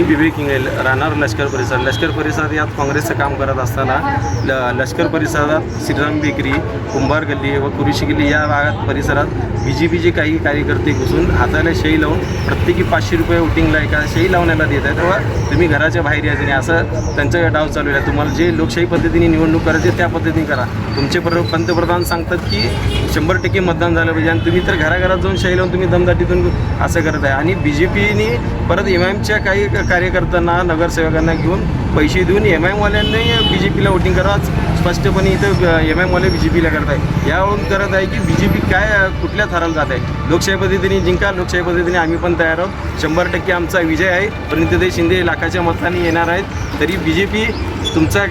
विवेक इंगळे, राहणार लष्कर परिसर. लष्कर परिसरात यात काँग्रेसचं काम करत असताना लष्कर परिसरात श्रीराम बेकरी, कुंभार गल्ली व कुरुशी गल्ली या भागात परिसरात BJPचे काही कार्यकर्ते घुसून हाताला शाई लावून प्रत्येकी 500 रुपये वोटिंगला एका शाई लावण्याला देत आहेत. तेव्हा तुम्ही घराच्या बाहेर यायचं नाही असं त्यांचं डाव चालू आहे. तुम्हाला जे लोकशाही पद्धतीने निवडणूक करायची त्या पद्धतीने करा. तुमचे पंतप्रधान सांगतात की 100% मतदान झालं पाहिजे आणि तुम्ही तर घराघरात जाऊन शाई लावून तुम्ही दमदाटीतून असं करत आहे. आणि BJPने परत MIMच्या काही कार्यकर्त्यांना, नगरसेवकांना घेऊन पैसे देऊन MIMवाल्यांनी BJPला वोटिंग करा. स्पष्टपणे इथं MIMवाले BJPला करत आहे. यावरून करत आहे की BJP काय कुठल्या थराला जात आहे. लोकशाही पद्धतीने जिंका, लोकशाही पद्धतीने आम्ही पण तयार आहोत. 100% आमचा विजय आहे. प्रणितीताई शिंदे लाखाच्या मतांनी येणार आहेत. तरी BJP तुमचा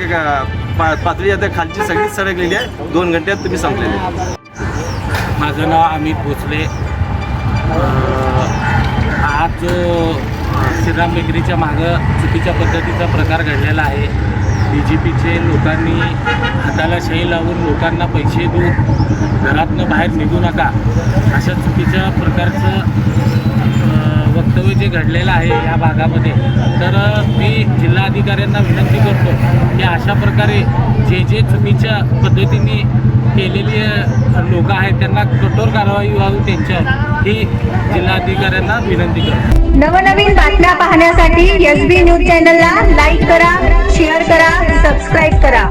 पातळी आता खालची सगळीच सडकलेली आहे. 2 घंट्यात तुम्ही संपलेले. माझं नाव अमित भोसले. आज जो श्रीराम बेकरीच्या मागं चुकीच्या पद्धतीचा प्रकार घडलेला आहे. BJPचे लोकांनी हाताला शाई लावून लोकांना पैसे देऊन घरातनं बाहेर निघू नका अशा चुकीच्या प्रकारचं वक्तव्य जे घडलेलं आहे या भागामध्ये. तर मी जिल्हाधिकाऱ्यांना विनंती करतो की अशा प्रकारे जे चुकीच्या पद्धतीने केलेली लोक आहेत त्यांना कठोर कारवाई व्हावी त्यांच्यावर ही जिल्हाधिकाऱ्यांना विनंती करतो. नवनवीन बातम्या पाहण्यासाठी SB न्यूज चॅनलला लाईक करा, शेअर करा, सबस्क्राईब करा.